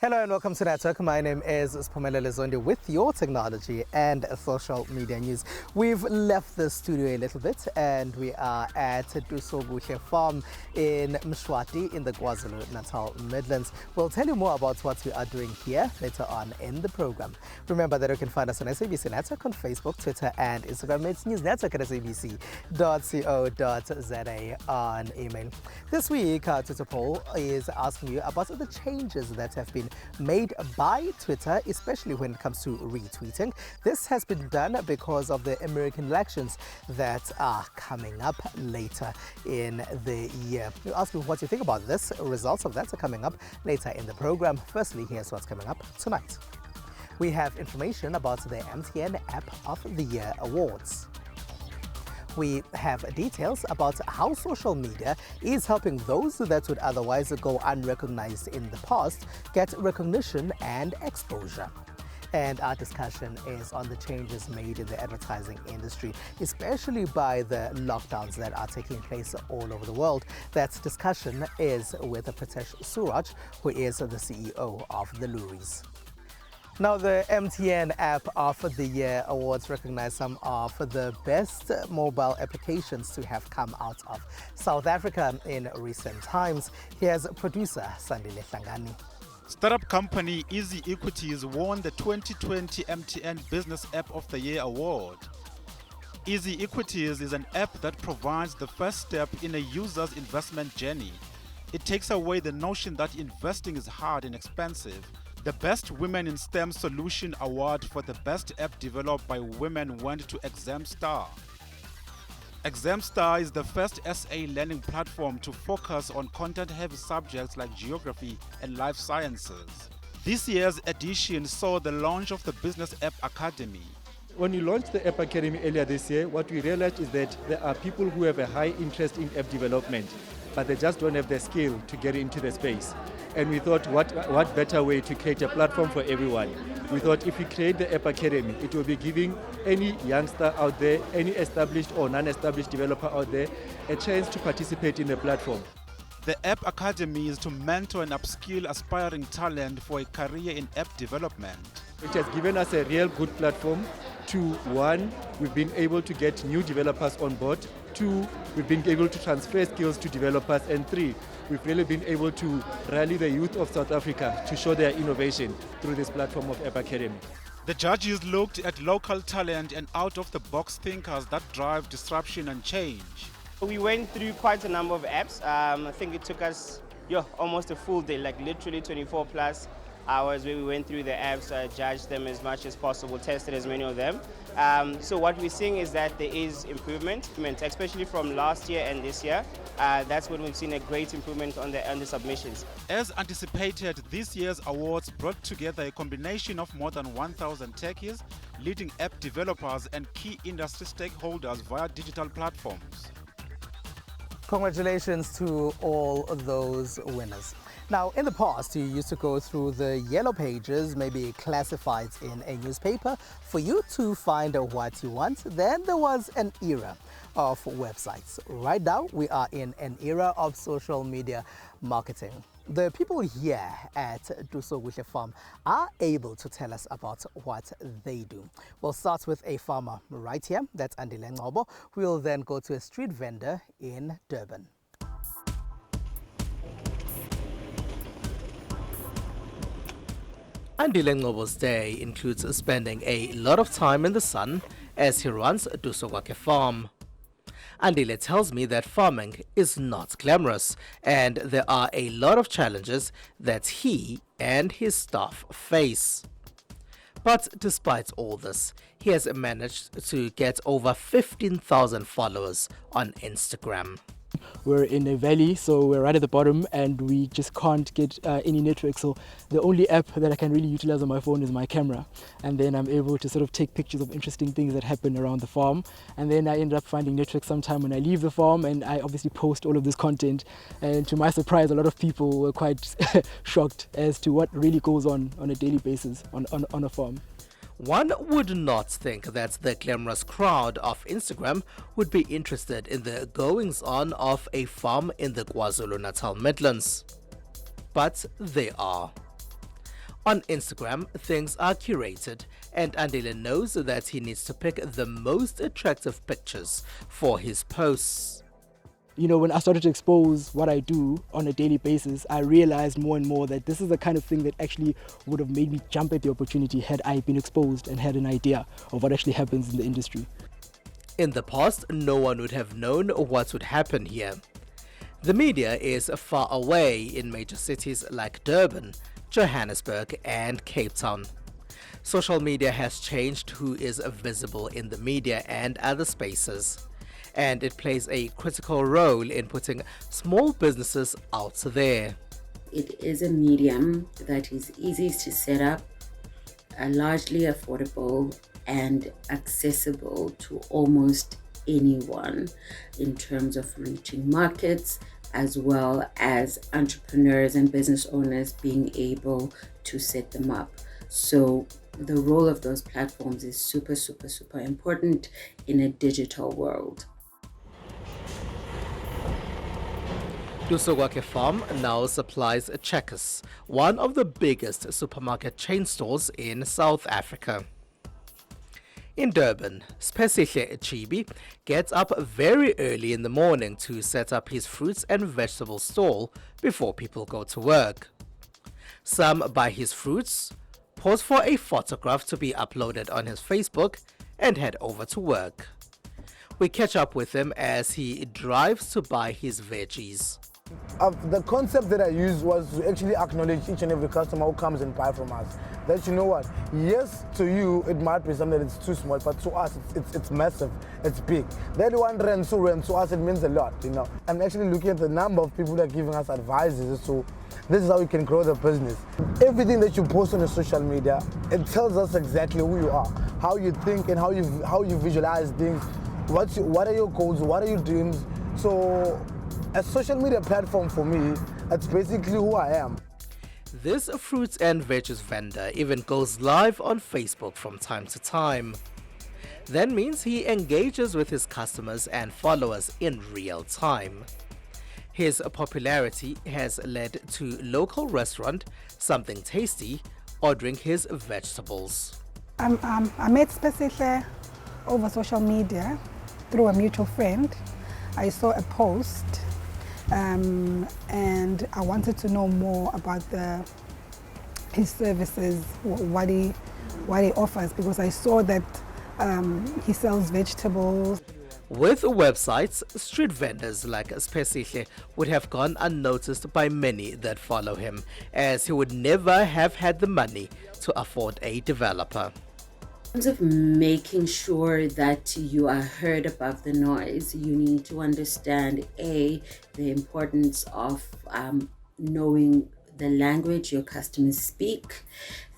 Hello and welcome to Network. My name is Spumela Lezondi with your technology and social media news. We've left the studio a little bit and we are at Dusobuhle Farm in Mshwati in the KwaZulu-Natal Midlands. We'll tell you more about what we are doing here later on in the program. Remember that you can find us on SABC Network on Facebook, Twitter and Instagram. It's News Network at sabc.co.za on email. This week, Twitter poll is asking you about the changes that have been made by Twitter, especially when it comes to retweeting. This has been done because of the American elections that are coming up later in the year. You ask me what you think about this. Results of that are coming up later in the program. Firstly, here's what's coming up tonight. We have information about the MTN App of the Year Awards. We have details about how social media is helping those that would otherwise go unrecognized in the past get recognition and exposure. And our discussion is on the changes made in the advertising industry, especially by the lockdowns that are taking place all over the world. That discussion is with Pritesh Suraj, who is the CEO of the Loeries. Now, the MTN App of the Year Awards recognize some of the best mobile applications to have come out of South Africa in recent times. Here's producer Sandile Hlangani. Startup company Easy Equities won the 2020 MTN Business App of the Year award. Easy Equities is an app that provides the first step in a user's investment journey. It takes away the notion that investing is hard and expensive. The Best Women in STEM Solution Award for the best app developed by women went to ExamStar. ExamStar is the first SA learning platform to focus on content-heavy subjects like geography and life sciences. This year's edition saw the launch of the Business App Academy. When we launched the App Academy earlier this year, what we realized is that there are people who have a high interest in app development, but they just don't have the skill to get into the space. And we thought, what better way to create a platform for everyone? We thought if we create the App Academy, it will be giving any youngster out there, any established or non-established developer out there, a chance to participate in the platform. The App Academy is to mentor and upskill aspiring talent for a career in app development. It has given us a real good platform. To one, we've been able to get new developers on board. Two, we've been able to transfer skills to developers. And three, we've really been able to rally the youth of South Africa to show their innovation through this platform of App Academy. The judges looked at local talent and out-of-the-box thinkers that drive disruption and change. We went through quite a number of apps. I think it took us almost a full day, like literally 24 plus hours where we went through the apps, judged them as much as possible, tested as many of them. So what we're seeing is that there is improvement, especially from last year and this year. That's when we've seen a great improvement on the submissions. As anticipated, this year's awards brought together a combination of more than 1,000 techies, leading app developers and key industry stakeholders via digital platforms. Congratulations to all those winners. Now, in the past, you used to go through the yellow pages, maybe classifieds in a newspaper, for you to find what you want. Then there was an era of websites. Right now, we are in an era of social media marketing. The people here at Dusobuhle Farm are able to tell us about what they do. We'll start with a farmer right here, that's Andile Ngobo. We'll then go to a street vendor in Durban. Andile Ngobo's day includes spending a lot of time in the sun as he runs Dusobuhle Farm. Andile tells me that farming is not glamorous and there are a lot of challenges that he and his staff face. But despite all this, he has managed to get over 15,000 followers on Instagram. We're in a valley, so we're right at the bottom and we just can't get any network. So the only app that I can really utilize on my phone is my camera. And then I'm able to sort of take pictures of interesting things that happen around the farm. And then I end up finding network sometime when I leave the farm, and I obviously post all of this content. And to my surprise, a lot of people were quite shocked as to what really goes on a daily basis on a farm. One would not think that the glamorous crowd of Instagram would be interested in the goings-on of a farm in the KwaZulu-Natal Midlands. But they are. On Instagram, things are curated, and Andile knows that he needs to pick the most attractive pictures for his posts. You know, when I started to expose what I do on a daily basis, I realized more and more that this is the kind of thing that actually would have made me jump at the opportunity had I been exposed and had an idea of what actually happens in the industry. In the past, no one would have known what would happen here. The media is far away in major cities like Durban, Johannesburg and Cape Town. Social media has changed who is visible in the media and other spaces, and it plays a critical role in putting small businesses out there. It is a medium that is easy to set up, largely affordable and accessible to almost anyone in terms of reaching markets, as well as entrepreneurs and business owners being able to set them up. So the role of those platforms is super, super, super important in a digital world. Lusogwake Farm now supplies Checkers, one of the biggest supermarket chain stores in South Africa. In Durban, Spesihle Chibi gets up very early in the morning to set up his fruits and vegetable stall before people go to work. Some buy his fruits, pause for a photograph to be uploaded on his Facebook, and head over to work. We catch up with him as he drives to buy his veggies. The concept that I used was to actually acknowledge each and every customer who comes and buys from us. That, you know what, yes, to you it might be something that's too small, but to us it's massive, it's big. That 1 rand, 2 rand, to us it means a lot, you know. I'm actually looking at the number of people that are giving us advices, so this is how we can grow the business. Everything that you post on your social media, it tells us exactly who you are, how you think and how you visualize things, what are your goals, what are your dreams. So a social media platform for me, that's basically who I am. This fruits and veggies vendor even goes live on Facebook from time to time. That means he engages with his customers and followers in real time. His popularity has led to local restaurant Something Tasty ordering his vegetables. I met Spesihle over social media through a mutual friend. I saw a post and I wanted to know more about his services, what he offers, because I saw that he sells vegetables. With websites, street vendors like Spesihle would have gone unnoticed by many that follow him, as he would never have had the money to afford a developer. In terms of making sure that you are heard above the noise, you need to understand the importance of knowing the language your customers speak,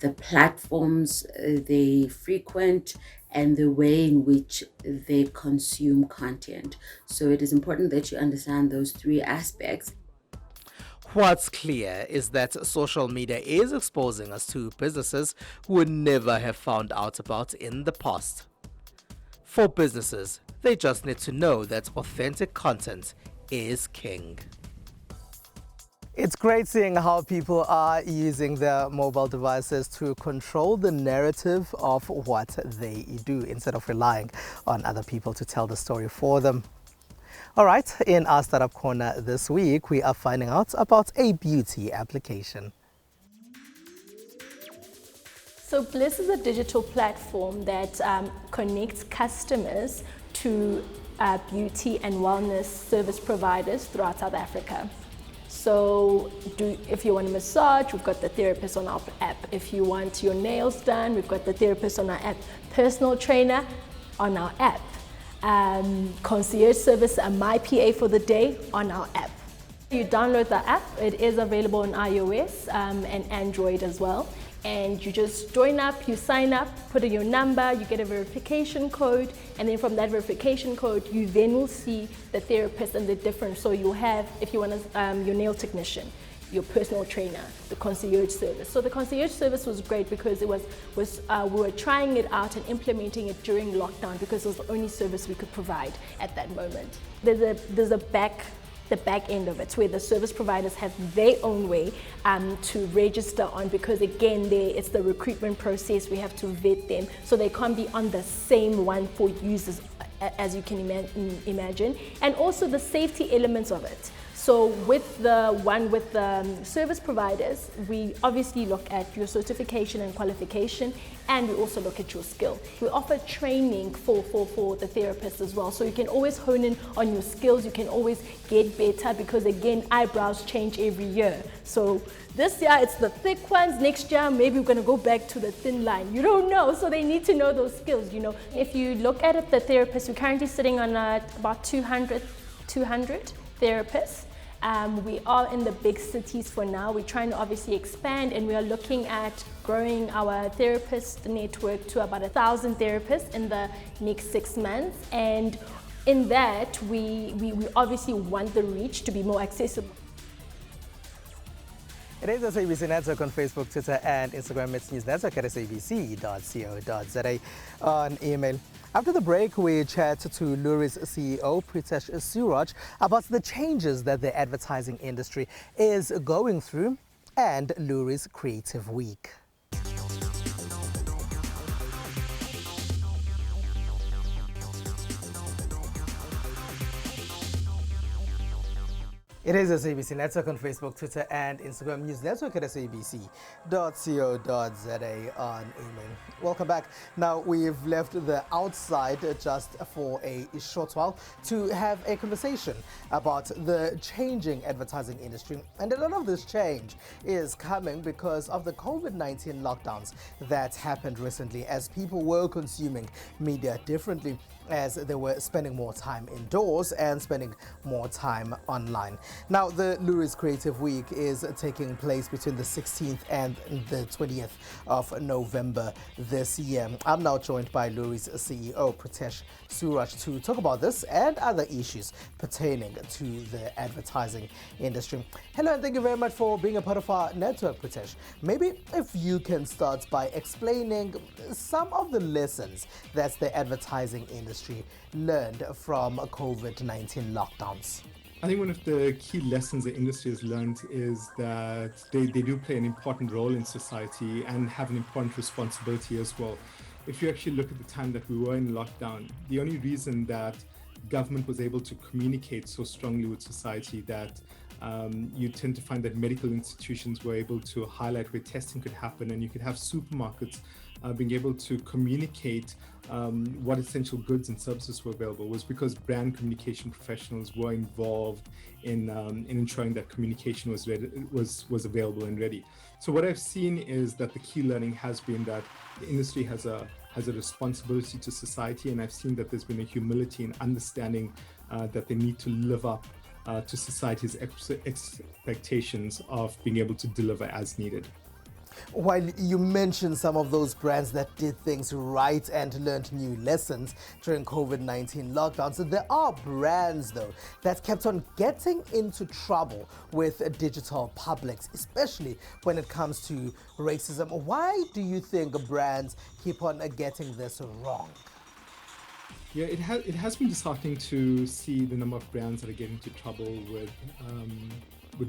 the platforms they frequent, and the way in which they consume content. So it is important that you understand those 3 aspects. What's clear is that social media is exposing us to businesses we would never have found out about in the past. For businesses, they just need to know that authentic content is king. It's great seeing how people are using their mobile devices to control the narrative of what they do instead of relying on other people to tell the story for them. All right, in our Startup Corner this week, we are finding out about a beauty application. So Bliss is a digital platform that connects customers to beauty and wellness service providers throughout South Africa. So if you want a massage, we've got the therapist on our app. If you want your nails done, we've got the therapist on our app. Personal trainer on our app. Concierge service, My PA for the day on our app. You download the app, it is available on iOS and Android as well. And you just join up, you sign up, put in your number, you get a verification code, and then from that verification code, you then will see the therapist and the difference. So you'll have, if you want your nail technician, your personal trainer, the concierge service. So the concierge service was great because it was we were trying it out and implementing it during lockdown because it was the only service we could provide at that moment. There's a back the back end of it, where the service providers have their own way to register on, because again, it's the recruitment process. We have to vet them, so they can't be on the same one for users, as you can imagine, and also the safety elements of it. So with the one with the service providers, we obviously look at your certification and qualification, and we also look at your skill. We offer training for the therapists as well, so you can always hone in on your skills. You can always get better, because again, eyebrows change every year. So this year it's the thick ones, next year maybe we're going to go back to the thin line. You don't know, so they need to know those skills, you know. If you look at it, the therapists, we're currently sitting on about 200 therapists. We are in the big cities for now. We're trying to obviously expand, and we are looking at growing our therapist network to about 1,000 therapists in the next 6 months. And in that, we obviously want the reach to be more accessible. It is SABC Network on Facebook, Twitter, and Instagram. It's News Network at sabc.co.za on email. After the break, we chat to Loeries CEO Pritesh Suraj about the changes that the advertising industry is going through and Loeries Creative Week. It is SABC Network on Facebook, Twitter, and Instagram. News Network at sabc.co.za on email. Welcome back. Now, we've left the outside just for a short while to have a conversation about the changing advertising industry. And a lot of this change is coming because of the COVID-19 lockdowns that happened recently, as people were consuming media differently, as they were spending more time indoors and spending more time online. Now, the Loeries Creative Week is taking place between the 16th and the 20th of November this year. I'm now joined by Loeries CEO Pritesh Suraj to talk about this and other issues pertaining to the advertising industry. Hello, and thank you very much for being a part of our network, Pritesh. Maybe if you can start by explaining some of the lessons that the advertising industry learned from COVID-19 lockdowns. I think one of the key lessons the industry has learned is that they do play an important role in society and have an important responsibility as well. If you actually look at the time that we were in lockdown, the only reason that government was able to communicate so strongly with society that you tend to find that medical institutions were able to highlight where testing could happen, and you could have supermarkets being able to communicate what essential goods and services were available, was because brand communication professionals were involved in ensuring that communication was available and ready. So what I've seen is that the key learning has been that the industry has a responsibility to society, and I've seen that there's been a humility in understanding that they need to live up to society's expectations of being able to deliver as needed. While you mentioned some of those brands that did things right and learned new lessons during COVID-19 lockdowns, there are brands, though, that kept on getting into trouble with digital publics, especially when it comes to racism. Why do you think brands keep on getting this wrong? Yeah, it has been disheartening to see the number of brands that are getting into trouble with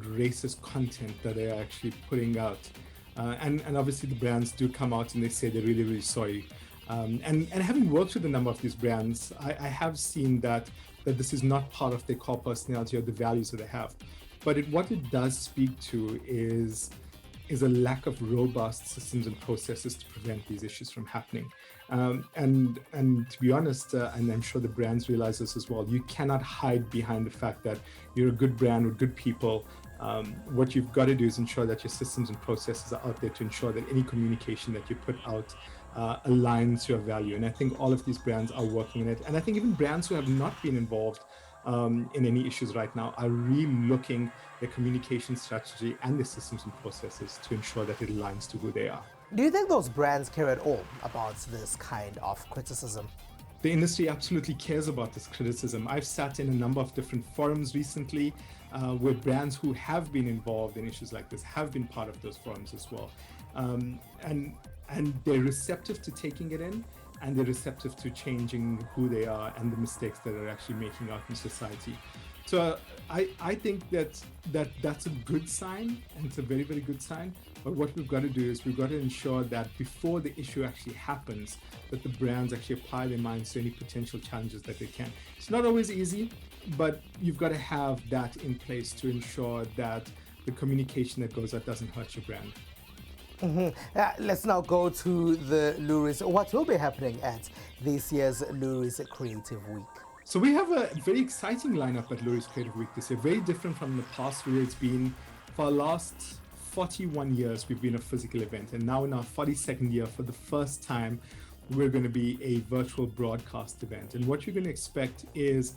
racist content that they are actually putting out. And obviously the brands do come out and they say they're really, really sorry. And having worked with a number of these brands, I have seen that this is not part of their core personality or the values that they have. But what it does speak to is a lack of robust systems and processes to prevent these issues from happening. And to be honest, and I'm sure the brands realize this as well, you cannot hide behind the fact that you're a good brand with good people. What you've got to do is ensure that your systems and processes are out there to ensure that any communication that you put out aligns to your value. And I think all of these brands are working on it. And I think even brands who have not been involved in any issues right now are re-looking their communication strategy and their systems and processes to ensure that it aligns to who they are. Do you think those brands care at all about this kind of criticism? The industry absolutely cares about this criticism. I've sat in a number of different forums recently where brands who have been involved in issues like this have been part of those forums as well. And they're receptive to taking it in, and they're receptive to changing who they are and the mistakes that they're actually making out in society. So I think that's a good sign, and it's a very, very good sign. But what we've got to do is we've got to ensure that before the issue actually happens, that the brands actually apply their minds to any potential challenges that they can. It's not always easy, but you've got to have that in place to ensure that the communication that goes out doesn't hurt your brand. Let's now go to the Loeries. What will be happening at this year's Loeries Creative Week? So we have a very exciting lineup at Loeries Creative Week this year, very different from the past where it's been for the last 41 years we've been a physical event, and now in our 42nd year for the first time we're going to be a virtual broadcast event. And what you're going to expect is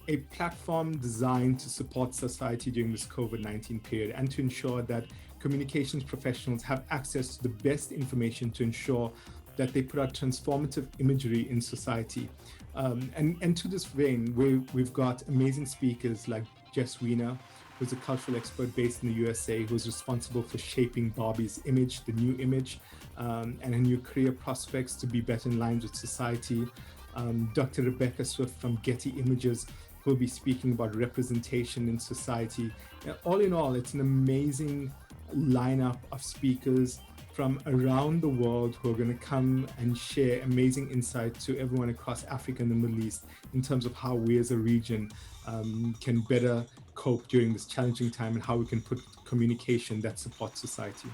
a platform designed to support society during this COVID-19 period and to ensure that communications professionals have access to the best information to ensure that they put out transformative imagery in society. And to this vein, we've got amazing speakers like Jess Wiener, who's a cultural expert based in the USA, who's responsible for shaping Barbie's image, the new image, and her new career prospects to be better in line with society. Dr. Rebecca Swift from Getty Images, who will be speaking about representation in society. All in all, it's an amazing lineup of speakers from around the world who are going to come and share amazing insight to everyone across Africa and the Middle East in terms of how we as a region can better cope during this challenging time and how we can put communication that supports society.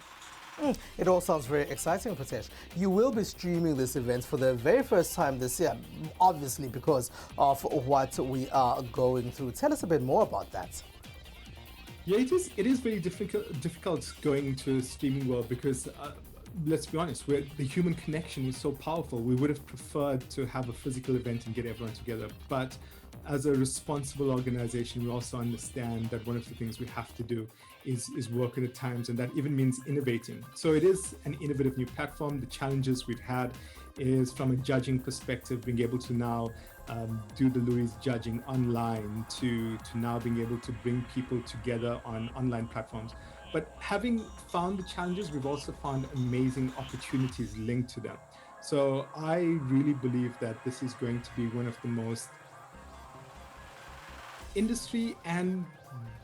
It all sounds very exciting, Pritesh. You will be streaming this event for the very first time this year, obviously because of what we are going through. Tell us a bit more about that. Yeah, it is very difficult going into a streaming world because let's be honest, the human connection is so powerful. We would have preferred to have a physical event and get everyone together, but as a responsible organization, we also understand that one of the things we have to do is work at times, and that even means innovating. So it is an innovative new platform. The challenges we've had is from a judging perspective, being able to now do the Loeries judging online to now being able to bring people together on online platforms. But having found the challenges, we've also found amazing opportunities linked to them. So I really believe that this is going to be one of the most industry and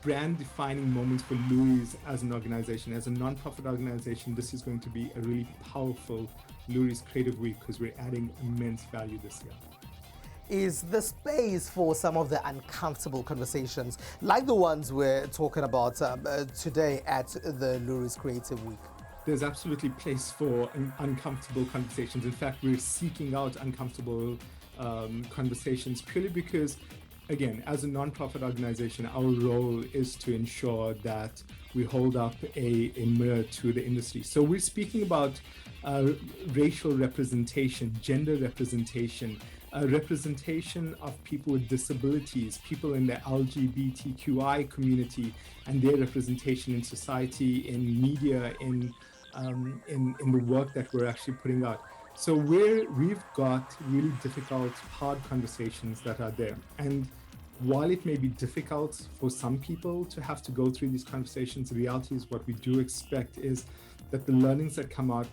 brand defining moments for Loeries as an organization. As a non-profit organization, this is going to be a really powerful Loeries Creative Week because we're adding immense value this year. Is the space for some of the uncomfortable conversations like the ones we're talking about today at the Loeries Creative Week? There's absolutely place for uncomfortable conversations. In fact, we're seeking out uncomfortable conversations purely because, again, as a non-profit organization, our role is to ensure that we hold up a mirror to the industry. So we're speaking about racial representation, gender representation, representation of people with disabilities, people in the LGBTQI community, and their representation in society, in media, in the work that we're actually putting out. So we've got really difficult, hard conversations that are there. And while it may be difficult for some people to have to go through these conversations, the reality is what we do expect is that the learnings that come out,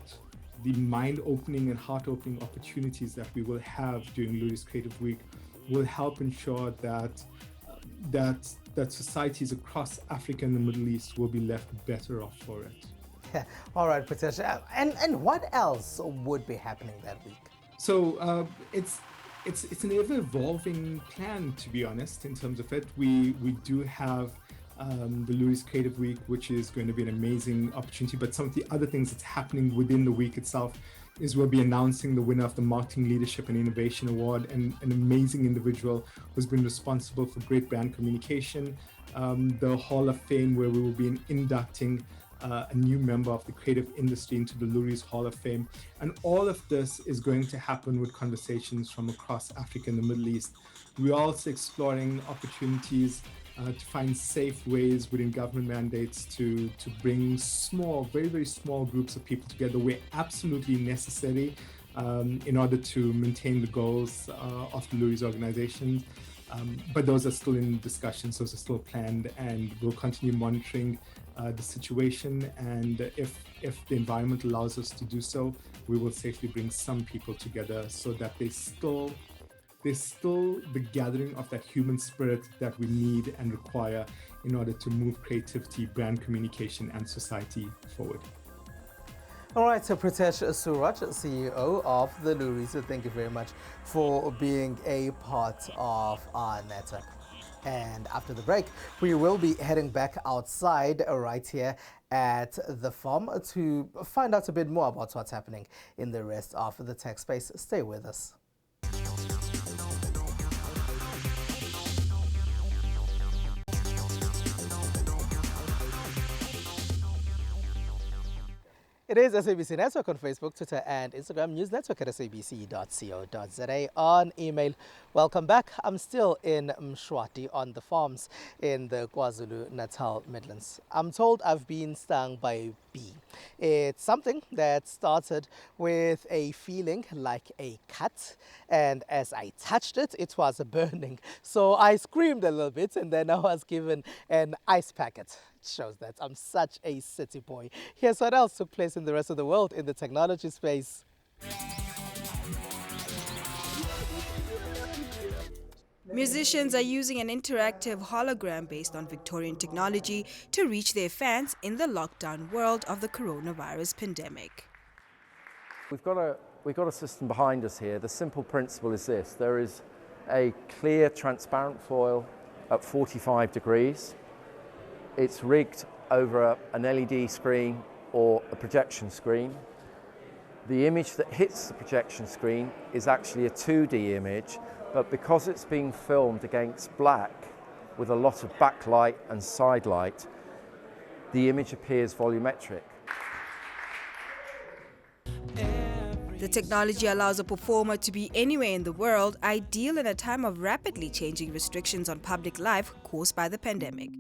the mind-opening and heart-opening opportunities that we will have during Loeries Creative Week will help ensure that societies across Africa and the Middle East will be left better off for it. Yeah. All right, Pritesh. And what else would be happening that week? So it's an ever-evolving plan, to be honest, in terms of it. We do have the Loeries Creative Week, which is going to be an amazing opportunity. But some of the other things that's happening within the week itself is we'll be announcing the winner of the Marketing Leadership and Innovation Award, and an amazing individual who's been responsible for great brand communication. The Hall of Fame, where we will be inducting a new member of the creative industry into the Loeries Hall of Fame. And all of this is going to happen with conversations from across Africa and the Middle East. We're also exploring opportunities to find safe ways within government mandates to bring small, very, very small groups of people together where absolutely necessary in order to maintain the goals of the Loeries organization. But those are still in discussions, those are still planned, and we'll continue monitoring the situation. And if the environment allows us to do so, we will safely bring some people together so that they still there's still the gathering of that human spirit that we need and require in order to move creativity, brand communication, and society forward. All right, so Pritesh Suraj, CEO of the Loeries, thank you very much for being a part of our network. And after the break, we will be heading back outside right here at the farm to find out a bit more about what's happening in the rest of the tech space. Stay with us. It is SABC Network on Facebook, Twitter and Instagram, News Network at sabc.co.za, on email. Welcome back. I'm still in Mshwati on the farms in the KwaZulu-Natal Midlands. I'm told I've been stung by a bee. It's something that started with a feeling like a cut, and as I touched it, it was burning. So I screamed a little bit and then I was given an ice packet. Shows that I'm such a city boy. Here's what else took place in the rest of the world in the technology space. Musicians are using an interactive hologram based on Victorian technology to reach their fans in the lockdown world of the coronavirus pandemic. We've got a system behind us here. The simple principle is this: there is a clear, transparent foil at 45 degrees. It's rigged over an LED screen or a projection screen. The image that hits the projection screen is actually a 2D image, but because it's being filmed against black with a lot of backlight and side light, the image appears volumetric. The technology allows a performer to be anywhere in the world, ideal in a time of rapidly changing restrictions on public life caused by the pandemic.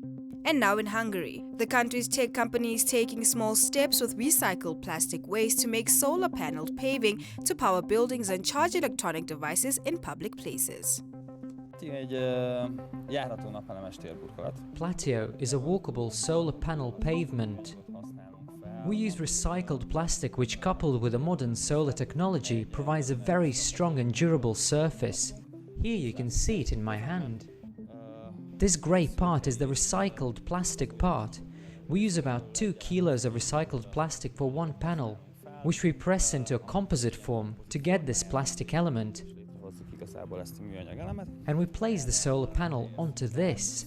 And now in Hungary, the country's tech company is taking small steps with recycled plastic waste to make solar-paneled paving to power buildings and charge electronic devices in public places. Platio is a walkable solar panel pavement. We use recycled plastic which, coupled with a modern solar technology, provides a very strong and durable surface. Here you can see it in my hand. This grey part is the recycled plastic part. We use about 2 kilos of recycled plastic for one panel, which we press into a composite form to get this plastic element. And we place the solar panel onto this.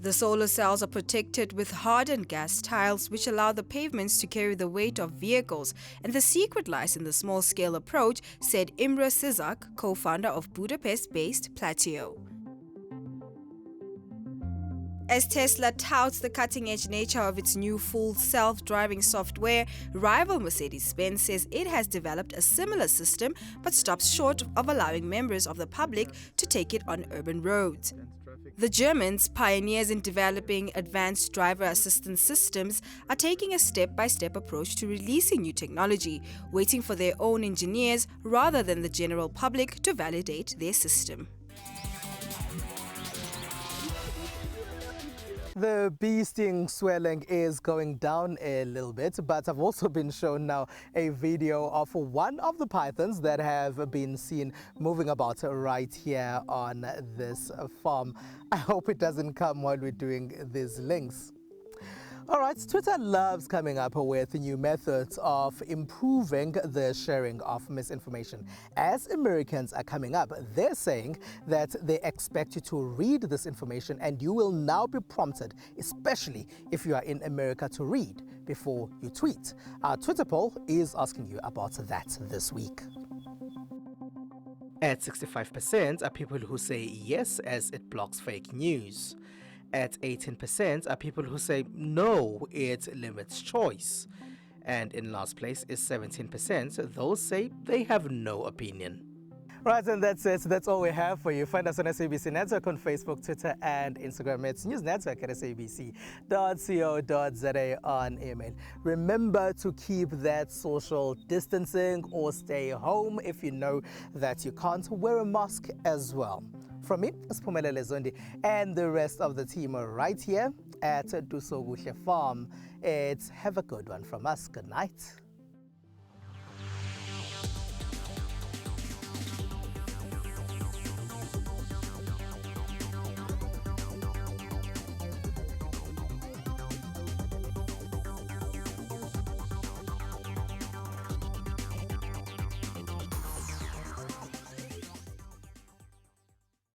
The solar cells are protected with hardened gas tiles which allow the pavements to carry the weight of vehicles, and the secret lies in the small-scale approach, said Imre Sizak, co-founder of Budapest-based Platio. As Tesla touts the cutting-edge nature of its new full self-driving software, rival Mercedes-Benz says it has developed a similar system but stops short of allowing members of the public to take it on urban roads. The Germans, pioneers in developing advanced driver assistance systems, are taking a step-by-step approach to releasing new technology, waiting for their own engineers rather than the general public to validate their system. The bee sting swelling is going down a little bit, but I've also been shown now a video of one of the pythons that have been seen moving about right here on this farm. I hope it doesn't come while we're doing these links. All right, Twitter loves coming up with new methods of improving the sharing of misinformation. As Americans are coming up, they're saying that they expect you to read this information and you will now be prompted, especially if you are in America, to read before you tweet. Our Twitter poll is asking you about that this week. At 65% are people who say yes, as it blocks fake news. At 18% are people who say no, it limits choice. And in last place is 17%, those say they have no opinion. Right, and that's it. That's all we have for you. Find us on SABC Network on Facebook, Twitter, and Instagram. It's News Network at sabc.co.za, on email. Remember to keep that social distancing or stay home if you know that you can't. Wear a mask as well. From me, Siphumelele Zondi, and the rest of the team are right here at Dusoguhle Farm. It's have a good one from us. Good night.